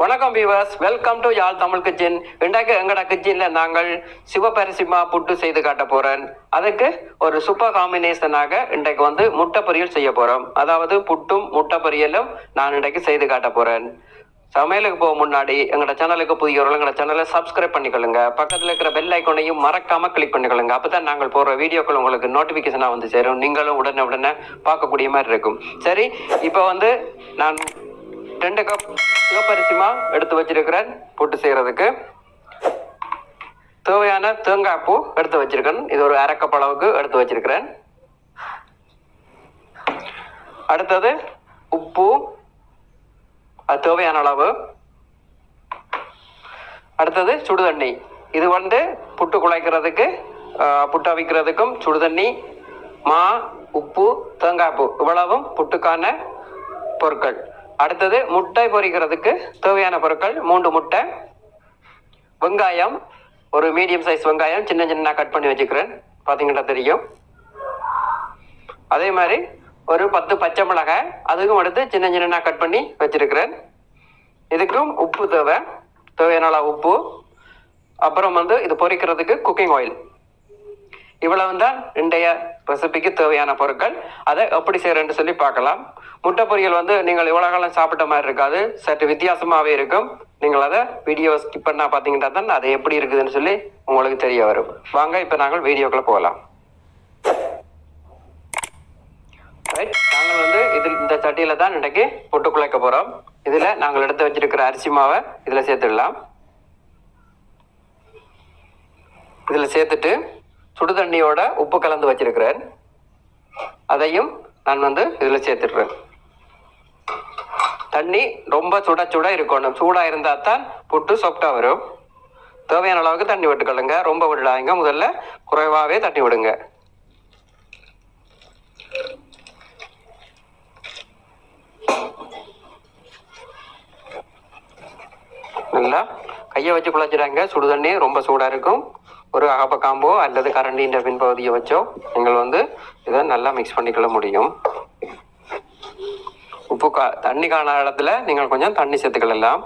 வணக்கம் viewers, welcome to Yazh Tamil kitchen. இன்றைக்கு எங்கட கிச்சன்ல நாங்கள் சிவபரிசிமா புட்டு செய்து காட்ட போறேன். அதுக்கு ஒரு சூப்பர் காம்பினேஷனாக இன்றைக்கு வந்து முட்டை பொரியல் செய்ய போறோம். அதாவது புட்டும் முட்டை பொரியலும் நான் இன்றைக்கு செய்து காட்ட போறேன். சமையலுக்கு போக முன்னாடி எங்களோட சேனலுக்கு புதியவர்கள் எங்களோட சேனலை சப்ஸ்கிரைப் பண்ணிக்கொள்ளுங்க. பக்கத்தில் இருக்கிற பெல் ஐக்கோனையும் மறக்காம கிளிக் பண்ணிக்கொள்ளுங்க. அப்பதான் நாங்கள் போடுற வீடியோக்கள் உங்களுக்கு நோட்டிபிகேஷனா வந்து சேரும். நீங்களும் உடனே பார்க்கக்கூடிய மாதிரி இருக்கும். சரி, இப்போ வந்து நான் 2 கப் சிவப்பரிசிமா எடுத்து வச்சிருக்கிறேன். புட்டு செய்யறதுக்கு தேவையான தேங்காய் பூ எடுத்து வச்சிருக்கேன். இது ஒரு 1/2 கப் அளவுக்கு எடுத்து வச்சிருக்கிறேன். அடுத்தது உப்பு, அது தேவையான அளவு. அடுத்தது சுடுதண்ணி. இது வந்து புட்டு குழைக்கிறதுக்கு, புட்டு அவிக்கிறதுக்கும் சுடுதண்ணி, மா, உப்பு, தேங்காய் பூ இவ்வளவும் புட்டுக்கான பொருட்கள். அடுத்தது முட்டை பொரிக்கிறதுக்கு தேவையான பொருட்கள் 3 முட்டை, வெங்காயம், ஒரு மீடியம் சைஸ் வெங்காயம் சின்ன சின்ன கட் பண்ணி வச்சுக்கிறேன், பார்த்தீங்கன்னா தெரியும். அதே மாதிரி ஒரு 10 பச்சை மிளகாய், அதுக்கும் அடுத்து சின்ன சின்ன கட் பண்ணி வச்சிருக்கிறேன். இதுக்கும் உப்பு தேவையான அளவு உப்பு. அப்புறம் வந்து இது பொரிக்கிறதுக்கு குக்கிங் ஆயில். இவ்வளவு தான் இன்றைய ரெசிபிக்கு தேவையான பொருட்கள். அதை எப்படி செய்யறேன்னு சொல்லி பார்க்கலாம். முட்டை பொரியல் வந்து நீங்கள் இவ்வளோ காலம் சாப்பிட்ட மாதிரி இருக்காது, சற்று வித்தியாசமாகவே இருக்கும். நீங்கள் அதை வீடியோ ஸ்கிப் பண்ணா பார்த்தீங்கன்னா தான் அது எப்படி இருக்குதுன்னு சொல்லி உங்களுக்கு தெரிய வரும். வாங்க இப்போ நாங்கள் வீடியோக்குள்ள போகலாம். ரைட், நாங்கள் வந்து இந்த சட்டியில தான் இன்றைக்கு புட்டு குழைக்க போகிறோம். இதில் நாங்கள் எடுத்து வச்சிருக்கிற அரிசி மாவை இதில் சேர்த்துடலாம். இதில் சேர்த்துட்டு சுடுதண்ணியோட உப்பு கலந்து வச்சிருக்கிறேன், அதையும் நான் வந்து இதில் சேர்த்துடுறேன். தண்ணி ரொம்ப சுட இருக்கணும். சூடாக இருந்தால் தான் புட்டு சாஃப்டாக வரும். தேவையான அளவுக்கு தண்ணி விட்டுக்கொள்ளுங்க, ரொம்ப விடாதீங்க. முதல்ல குறைவாகவே தண்ணி விடுங்க. நல்லா கையை வச்சு குழைச்சிடாங்க. சுடுதண்ணி ரொம்ப சூடாக இருக்கும். ஒரு அகப்ப காம்போ அல்லது கரண்டின்ற பின்பகுதியை வச்சோ நீங்கள் வந்து இதை நல்லா மிக்ஸ் பண்ணிக்கொள்ள முடியும். உப்பு தண்ணி காண இடத்துல நீங்கள் கொஞ்சம் தண்ணி சேர்த்துக்கலாம்.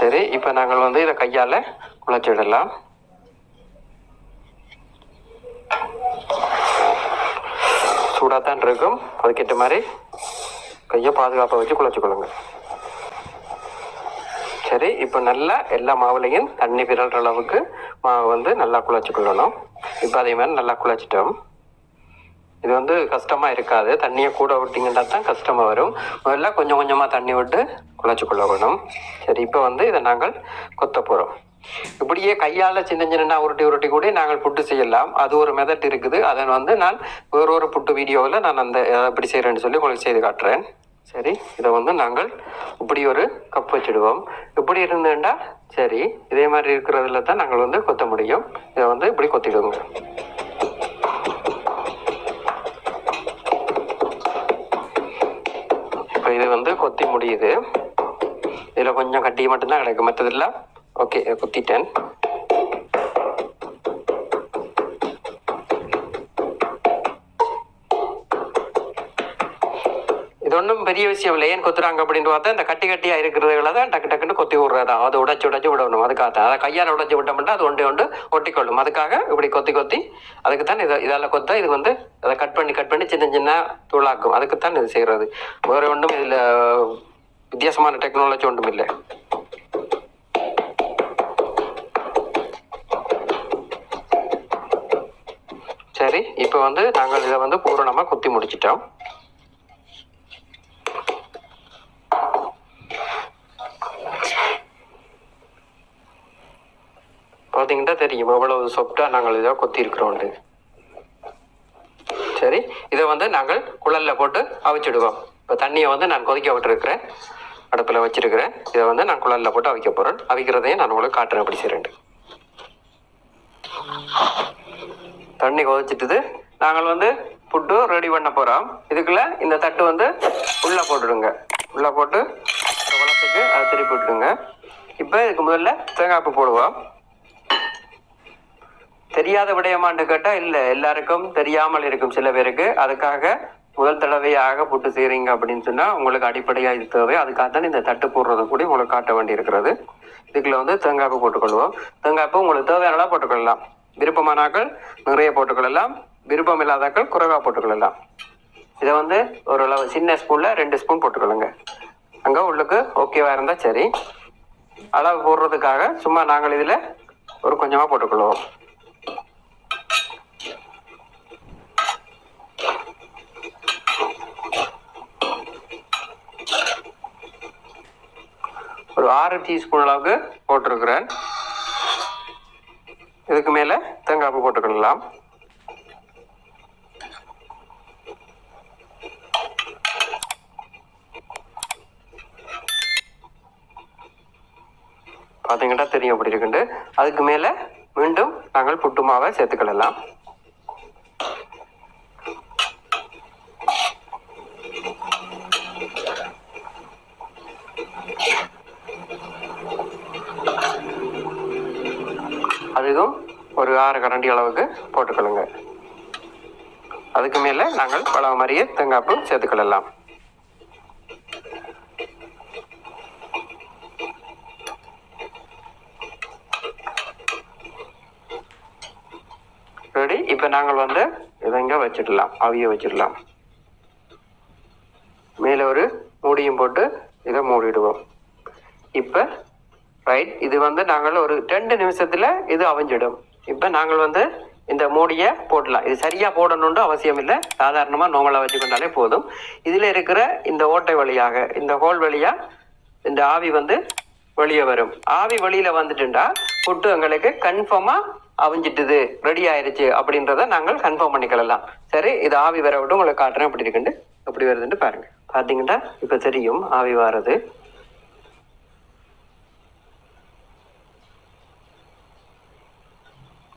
சரி, இப்போ நாங்கள் வந்து இதை கையால் குழைச்சிடலாம். சூடாக தான் இருக்கும், அதுக்கேற்ற மாதிரி கையை பாதுகாப்பாக வச்சு குழைச்சிக்கொள்ளுங்க. சரி, இப்போ நல்லா எல்லா மாவுலையும் தண்ணி பிறல்ற அளவுக்கு மாவு வந்து நல்லா குழைச்சிக்கொள்ளணும். இப்போ அதே மாதிரி நல்லா குழைச்சிட்டோம். இது வந்து கஷ்டமாக இருக்காது. தண்ணியை கூட விட்டிங்கன்னா தான் கஷ்டமாக வரும். முதல்ல கொஞ்சம் கொஞ்சமாக தண்ணி விட்டு குழைச்சிக்கொள்ளணும். சரி, இப்போ வந்து இதை நாங்கள் கொத்த போகிறோம். இப்படியே கையால் சின்ன சின்ன உருட்டி கூட நாங்கள் புட்டு செய்யலாம். அது ஒரு மெத்தட் இருக்குது. அதை வந்து நான் வேறொரு புட்டு வீடியோவில் நான் அந்த எப்படி செய்கிறேன்னு சொல்லி உங்களுக்கு செய்து காட்டுறேன். சரி, இதை வந்து நாங்கள் இப்படி ஒரு கப் வச்சுடுவோம். இப்படி இருந்துட்டா சரி, இதே மாதிரி இருக்கிறதுல தான் நாங்கள் வந்து கொத்த முடியும். இதை வந்து இப்படி கொத்திடுவோங்க. இப்போ இது வந்து கொத்தி முடியுது. இதில் கொஞ்சம் கட்டி மட்டும்தான் கிடைக்கும், மற்றதெல்லாம் ஓகே. குத்திட்டேன். இது ஒன்றும் பெரிய விஷயம் இல்லை. ஏன் கொத்துறாங்க அப்படின்னு பார்த்தா இந்த கட்டியாக இருக்கிறதுகளை தான் டக்குன்னு கொத்தி விடுறதா. அதை உடைச்சி விடணும். அதுக்காக தான் அதை கையால் உடைச்சி விட்டோம்னா அது ஒன்று ஒட்டிக்கொள்ளும். அதுக்காக இப்படி கொத்தி அதுக்குத்தான் இதால் கொத்த இது வந்து அதை கட் பண்ணி சின்ன தூளாக்கும். அதுக்குத்தான் இது செய்கிறது. வேறு ஒன்றும் இதில் வித்தியாசமான டெக்னாலஜி ஒன்றும் இல்லை. சரி, இப்போ வந்து நாங்கள் இதை வந்து பூரணமாக குத்தி முடிச்சிட்டோம். பார்த்தீங்கன்னா தெரியும் எவ்வளவு சாஃப்டாக நாங்கள் இதை கொத்தி இருக்கிறோம். சரி, இதை வந்து நாங்கள் குழலில் போட்டு அவிச்சிடுவோம். இப்போ தண்ணியை வந்து நான் கொதிக்க விட்டுருக்கிறேன், அடுப்பில் வச்சிருக்கிறேன். இதை வந்து நான் குழலில் போட்டு அவிக்க போகிறேன். அவிக்கிறதையும் நான் உங்களுக்கு காட்டுறேன் எப்படி செய்கிறேன். தண்ணி கொதிச்சிட்டுது. நாங்கள் வந்து புட்டு ரெடி பண்ண போகிறோம். இதுக்குள்ள இந்த தட்டு வந்து உள்ளே போட்டுடுங்க. உள்ளே போட்டு வளத்துக்கு அதை திருப்பி விட்டுடுங்க. இப்போ இதுக்கு முதல்ல தேங்காய் பூ போடுவோம். தெரியாத விடயமான்னு கேட்டால் இல்லை, எல்லாருக்கும் தெரியாமல் இருக்கும் சில பேருக்கு. அதுக்காக முதல் தடவையாக புட்டு செய்கிறீங்க அப்படின்னு சொன்னால் உங்களுக்கு அடிப்படையாக இது தேவை. அதுக்காக தான் இந்த தட்டு போடுறது கூட உங்களுக்கு காட்ட வேண்டி இருக்கிறது. இதுக்குள்ள வந்து தேங்காய்ப்பு போட்டுக்கொள்வோம். தேங்காய்ப்பு உங்களுக்கு தேவையானலாம் போட்டுக்கொள்ளலாம். விருப்பமானாக்கள் நிறைய போட்டுக்கொள்ளலாம், விருப்பம் இல்லாதாக்கள் குறைவாக போட்டுக்கொள்ளலாம். இதை வந்து ஓரளவு சின்ன ஸ்பூனில் 2 ஸ்பூன் போட்டுக்கொள்ளுங்க. அங்கே உள்ளுக்கு ஓகேவா இருந்தால் சரி. அளவு போடுறதுக்காக சும்மா நாங்கள் இதில் ஒரு கொஞ்சமாக போட்டுக்கொள்வோம். ஒரு 6 டீஸ்பூன் அளவுக்கு போட்டிருக்கிறேன். இதுக்கு மேலே தேங்காய்ப்பு போட்டுக்கொள்ளலாம். பார்த்தீங்கன்னா தெரியும் அப்படி இருக்குண்டு. அதுக்கு மேலே மீண்டும் நாங்கள் புட்டு மாவை சேர்த்துக்கொள்ளலாம். அதுவும் ஒரு 6 கரண்டி அளவுக்கு போட்டுக்கொள்ளுங்க. அதுக்கு மேலே நாங்கள் பழம் மாதிரியே தேங்காய்ப்பு சேர்த்துக்கொள்ளலாம். ரெடி. இப்போ நாங்கள் வந்து இதை இங்கே வச்சிடலாம், அவிய வச்சிடலாம். மேலே ஒரு மூடியும் போட்டு இதை மூடிடுவோம். இப்போ ரைட், இது வந்து நாங்கள் ஒரு 2 நிமிஷத்தில் இது அவிஞ்சிடும். இப்போ நாங்கள் வந்து இந்த மூடியை போடலாம். இது சரியாக போடணுன்னு அவசியம் இல்லை, சாதாரணமாக நார்மலாக வச்சுக்கொண்டாலே போதும். இதில் இருக்கிற இந்த ஓட்டை வழியாக, இந்த ஹோல் வழியாக இந்த ஆவி வந்து வெளியே வரும். ஆவி வெளியில் வந்துட்டுண்டா புட்டு எங்களுக்கு கன்ஃபார்மாக அவிஞ்சிட்டுது, ரெடி ஆயிடுச்சு அப்படின்றத நாங்கள் கன்ஃபார்ம் பண்ணிக்கலாம். சரி, இது ஆவி வர விட்டு உங்களுக்கு காட்டுறேன் எப்படி இருக்குண்டு, எப்படி வருதுன்னு பாருங்கள். பார்த்தீங்கன்னா இப்போ தெரியும் ஆவி வர்றது.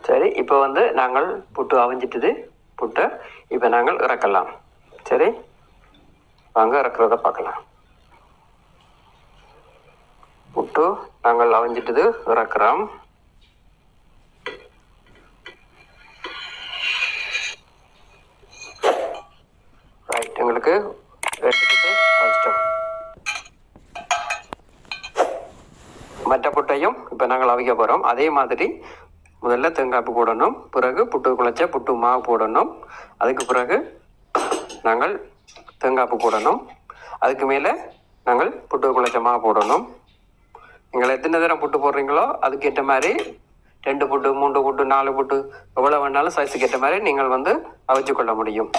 சரி, இப்போ வந்து நாங்கள் புட்டு அவிஞ்சிட்டுது. புட்டை இப்போ நாங்கள் இறக்கலாம். சரி, வாங்க இறக்குறத பார்க்கலாம். புட்டு நாங்கள் அவிஞ்சிட்டுது, இறக்குறோம். ரைட், எங்களுக்கு 2 புட்டு அவிச்சிட்டோம். மற்ற புட்டையும் இப்போ நாங்கள் அவிக்க போகிறோம். அதே மாதிரி முதல்ல தேங்காய்ப்பு போடணும், பிறகு புட்டு குழச்ச புட்டு மாவு போடணும், அதுக்கு பிறகு நாங்கள் தேங்காய்ப்பு போடணும், அதுக்கு மேலே நாங்கள் புட்டு குழச்ச மாவு போடணும். நீங்கள் எத்தனை தரம் புட்டு போடுறீங்களோ அதுக்கேற்ற மாதிரி 2 புட்டு 3 புட்டு 4 புட்டு எவ்வளோ வேணாலும் சைஸுக்கு ஏற்ற மாதிரி நீங்கள் வந்து அவிச்சு கொள்ள முடியும்.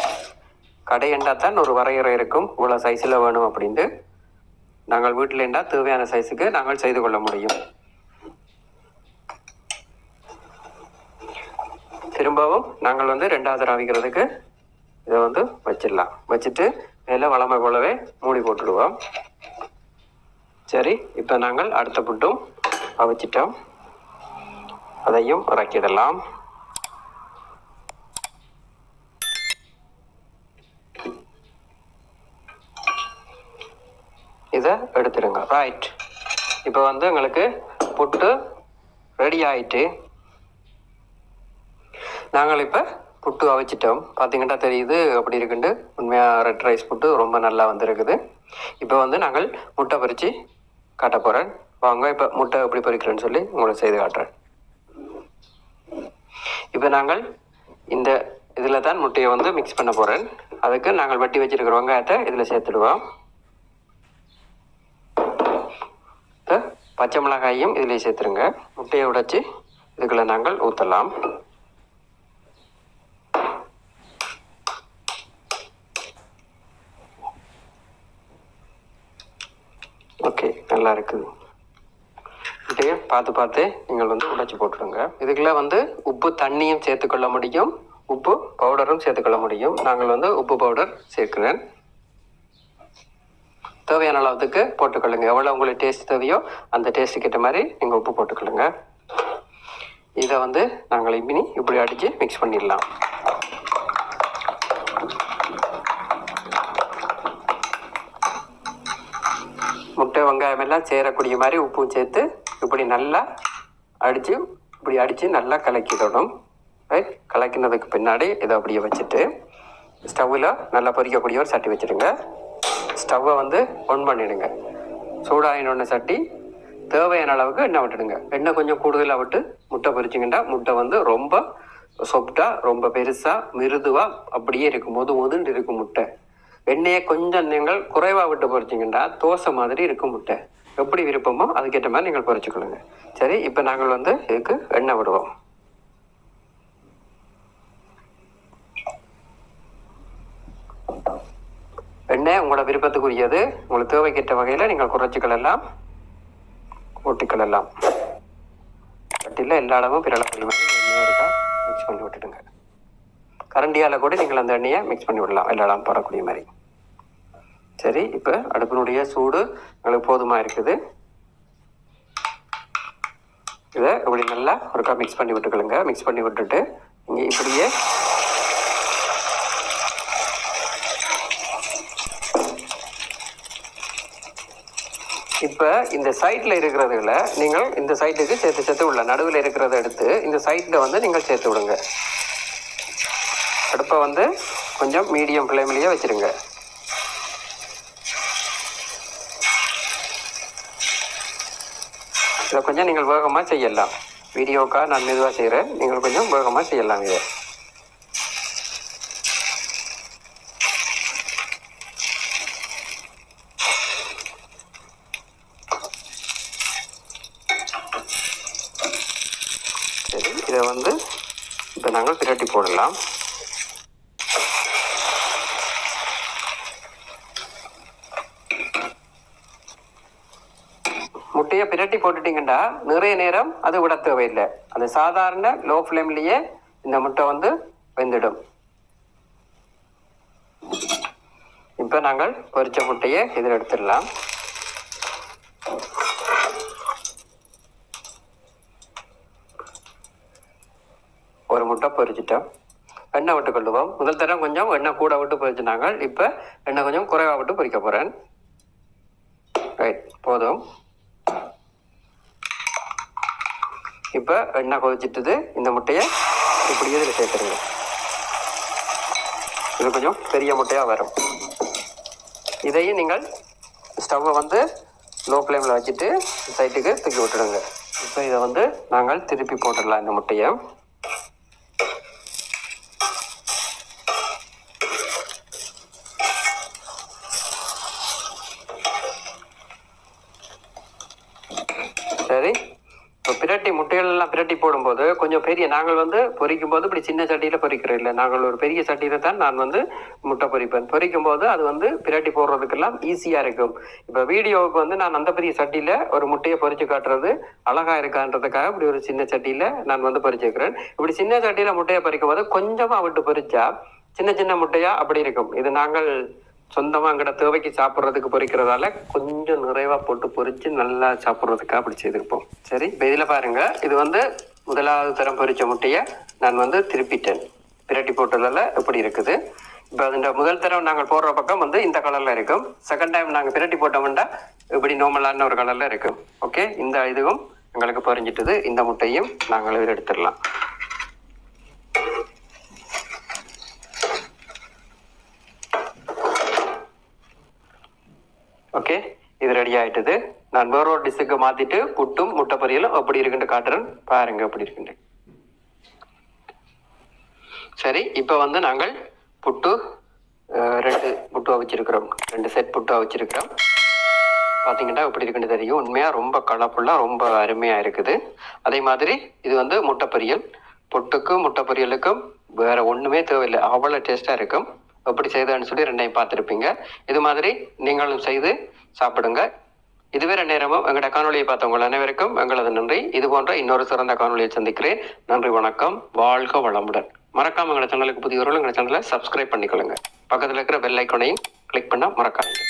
கடையண்டாத்தான் ஒரு வரையறை இருக்கும், இவ்வளோ சைஸில் வேணும் அப்படின்ட்டு. நாங்கள் வீட்டில் இருந்தால் தேவையான சைஸுக்கு நாங்கள் செய்து கொள்ள முடியும். திரும்பவும் நாங்கள் வந்து 2வது அவிக்கிறதுக்கு இதை வந்து வச்சிடலாம். வச்சுட்டு மேலே வளமை போலவே மூடி போட்டுடுவோம். சரி, இப்போ நாங்கள் அடுத்த புட்டும் அவிச்சிட்டோம், அதையும் இறக்கிடலாம். இதை எடுத்துடுங்க. ரைட், இப்போ வந்து எங்களுக்கு புட்டு ரெடி ஆயிட்டு. நாங்கள் இப்போ புட்டு அவிச்சிட்டோம். பார்த்தீங்கன்னா தெரியுது அப்படி இருக்குண்டு. உண்மையாக ரெட் ரைஸ் புட்டு ரொம்ப நல்லா வந்திருக்குது. இப்போ வந்து நாங்கள் முட்டை பொரித்து காட்ட போகிறேன். வாங்க இப்போ முட்டை எப்படி பொரிக்கிறேன்னு சொல்லி உங்களுக்கு செய்து காட்டுறேன். இப்போ நாங்கள் இந்த இதில் தான் முட்டையை வந்து மிக்ஸ் பண்ண போகிறேன். அதுக்கு நாங்கள் வெட்டி வச்சுருக்கிற வெங்காயத்தை இதில் சேர்த்துடுவோம். பச்சை மிளகாயும் இதில் சேர்த்துருங்க. முட்டையை உடைச்சி இதுக்குள்ளே நாங்கள் ஊற்றலாம். ஓகே, நல்லா இருக்குது. இதையே பார்த்து பார்த்து நீங்கள் வந்து உடைச்சி போட்டுடுங்க. இதுக்குள்ளே வந்து உப்பு தண்ணியும் சேர்த்துக்கொள்ள முடியும், உப்பு பவுடரும் சேர்த்துக்கொள்ள முடியும். நாங்கள் வந்து உப்பு பவுடர் சேர்க்கிறேன். தேவையான அளவுக்கு போட்டுக்கொள்ளுங்க. எவ்வளோ உங்களுக்கு டேஸ்ட் தேவையோ அந்த டேஸ்ட்டுக்கு ஏற்ற மாதிரி நீங்கள் உப்பு போட்டுக்கொள்ளுங்க. இதை வந்து நாங்கள் இனி இப்படி அடித்து மிக்ஸ் பண்ணிடலாம். முட்டை வெங்காயம் எல்லாம் சேரக்கூடிய மாதிரி உப்பும் சேர்த்து இப்படி நல்லா அடித்து நல்லா கலக்கிடணும். ரைட். கலக்கினதுக்கு பின்னாடி இதை அப்படியே வச்சுட்டு ஸ்டவ்வில் நல்லா பொரிக்கக்கூடிய ஒரு சட்டி வச்சுடுங்க. ஸ்டவ்வை வந்து ஆன் பண்ணிவிடுங்க. சூடாகினோடனே சட்டி தேவையான அளவுக்கு எண்ணெய் விட்டுடுங்க. எண்ணெய் கொஞ்சம் கூடுதலாக விட்டு முட்டை பொரிச்சிங்கன்னா முட்டை வந்து ரொம்ப சொப்டாக, ரொம்ப பெருசாக, மிருதுவாக அப்படியே இருக்கும், மொதுன்னு இருக்கும் முட்டை. எண்ணெயை கொஞ்சம் நீங்கள் குறைவாக விட்டு பொரிச்சிங்கன்னா தோசை மாதிரி இருக்கும் முட்டை. எப்படி விருப்பமோ அதுக்கேற்ற மாதிரி நீங்கள் பொரிச்சுக்கொள்ளுங்க. சரி, இப்போ நாங்கள் வந்து இதுக்கு எண்ணெய் விடுவோம். எண்ணெய் உங்களோட விருப்பத்துக்குரியது. உங்களுக்கு தேவைக்கேற்ற வகையில் நீங்கள் குறைச்சிக்கலாம், ஊட்டிக்கலாம். கட்டியில் எல்லா இடமும் பிறளப்படி மாதிரி எண்ணெய் இருக்கா மிக்ஸ் பண்ணி விட்டுடுங்க. கரண்டியால் கூட நீங்கள் அந்த எண்ணெயை மிக்ஸ் பண்ணி விடலாம், எல்லா இடம் போடக்கூடிய மாதிரி. சரி, இப்போ அடுப்பினுடைய சூடு உங்களுக்கு போதுமாக இருக்குது. இதை இப்படி நல்லா ஒருக்கா மிக்ஸ் பண்ணி விட்டுக்கலுங்க. மிக்ஸ் பண்ணி விட்டுட்டு இங்கே இப்படியே இப்போ இந்த சைட்டில் இருக்கிறதுல நீங்கள் இந்த சைட்டுக்கு சேர்த்து உள்ள நடுவில் இருக்கிறத எடுத்து இந்த சைட்டில் வந்து நீங்கள் சேர்த்து விடுங்க. அடுப்பை வந்து கொஞ்சம் மீடியம் ஃப்ளேம்லேயே வச்சுருங்க. இதை கொஞ்சம் நீங்கள் வேகமாக செய்யலாம். வீடியோக்காக நான் மெதுவாக செய்கிறேன், நீங்கள் கொஞ்சம் வேகமாக செய்யலாம். இதை சரி, இதை வந்து இப்போ நாங்கள் பிரட்டி போடலாம். முட்டையை பிரட்டி போட்டுட்டீங்கன்னா நிறைய நேரம் அது விட தேவையில்லை. அது சாதாரண லோ ஃப்ளேம்லேயே இந்த முட்டை வந்து வெந்துடும். இப்போ நாங்கள் பொரிச்ச முட்டையை இதில் எடுத்துடலாம். ஒரு முட்டை பொரிச்சிட்டோம். எண்ணெய் விட்டு கொள்ளுவோம். முதல் தரம் கொஞ்சம் எண்ணெய் கூட விட்டு பொரிச்சுனாங்க. இப்போ எண்ணெய் கொஞ்சம் குறைவாக விட்டு பொரிக்க போகிறேன். ரைட், போதும். இப்போ எண்ணெய் கொதிச்சிட்டுது. இந்த முட்டையை இப்படியே இதில் சேர்த்துருங்க. இது கொஞ்சம் பெரிய முட்டையாக வரும். இதையும் நீங்கள் ஸ்டவ்வை வந்து லோ ஃப்ளேமில் வச்சுட்டு சைட்டுக்கு தூக்கி விட்டுடுங்க. இப்போ இதை வந்து நாங்கள் திருப்பி போட்டுடலாம் இந்த முட்டையை. சரி, இப்போ பிரட்டி முட்டைகளெல்லாம் பிரட்டி போடும்போது கொஞ்சம் பெரிய, நாங்கள் வந்து பொரிக்கும் போது இப்படி சின்ன சட்டியில் பொரிக்கிறோம் இல்லை, நாங்கள் ஒரு பெரிய சட்டியில் தான் நான் வந்து முட்டை பொரிப்பேன். பொரிக்கும் போது அது வந்து பிரட்டி போடுறதுக்கெல்லாம் ஈஸியாக இருக்கும். இப்போ வீடியோவுக்கு வந்து நான் அந்த பெரிய சட்டியில் ஒரு முட்டையை பொரிச்சு காட்டுறது அழகாக இருக்கான்றதுக்காக இப்படி ஒரு சின்ன சட்டியில் நான் வந்து பொரிச்சுக்கிறேன். இப்படி சின்ன சட்டியில் முட்டையை பொரிக்கும் போது கொஞ்சமாக விட்டு பொரிச்சா சின்ன சின்ன முட்டையாக அப்படி இருக்கும். இது நாங்கள் சொந்தமாக எங்கட தேவைக்கு சாப்பிட்றதுக்கு பொரிக்கிறதால கொஞ்சம் நிறைவாக போட்டு பொரித்து நல்லா சாப்பிட்றதுக்காக அப்படி செய்திருப்போம். சரி, இப்போ இதில் பாருங்கள், இது வந்து முதலாவது தரம் பொரித்த முட்டையை நான் வந்து திருப்பிட்டேன். பிரட்டி போட்டதில் எப்படி இருக்குது. இப்போ அதில் முதல் தரம் நாங்கள் போடுற பக்கம் வந்து இந்த கலரில் இருக்கும். செகண்ட் டைம் நாங்கள் பிரட்டி போட்டோம்னா இப்படி நார்மலான ஒரு கலரில் இருக்கும். ஓகே, இந்த இதுவும் எங்களுக்கு பொரிஞ்சிட்டது. இந்த முட்டையும் நாங்கள் இதில் எடுத்துடலாம். ஓகே, இது ரெடி ஆகிட்டது. நான் வேற ஒரு டிஷ்ஷுக்கு மாற்றிட்டு புட்டும் முட்டை பொரியலும் எப்படி இருக்குன்னு காட்டுறேன். பாருங்க எப்படி இருக்குன்னு. சரி, இப்போ வந்து நாங்கள் புட்டு 2 புட்டு வச்சிருக்கிறோம். 2 செட் புட்டு வச்சிருக்கிறோம். பார்த்தீங்கன்னா எப்படி இருக்குன்னு தெரியும். உண்மையாக ரொம்ப கலர்ஃபுல்லாக ரொம்ப அருமையாக இருக்குது. அதே மாதிரி இது வந்து முட்டை பொரியல். புட்டுக்கும் முட்டை பொரியலுக்கும் வேற ஒன்றுமே தேவையில்லை, அவ்வளோ டேஸ்ட்டாக இருக்கும். எப்படி செய்தேன்னு சொல்லி 2ஐயும் பார்த்துருப்பீங்க. இது மாதிரி நீங்களும் செய்து சாப்பிடுங்க. இதுவரை நேரமும் எங்களோட காணொலியை பார்த்தவங்க அனைவருக்கும் எங்களது நன்றி. இது போன்ற இன்னொரு சிறந்த காணொலியை சந்திக்கிறேன். நன்றி, வணக்கம், வாழ்க வளமுடன். மறக்காம எங்களோட சேனலுக்கு புதியவர்கள் எங்களோட சேனலை சப்ஸ்கிரைப் பண்ணிக்கொள்ளுங்க. பக்கத்தில் இருக்கிற பெல் ஐக்கானையும் கிளிக் பண்ண மறக்காதீங்க.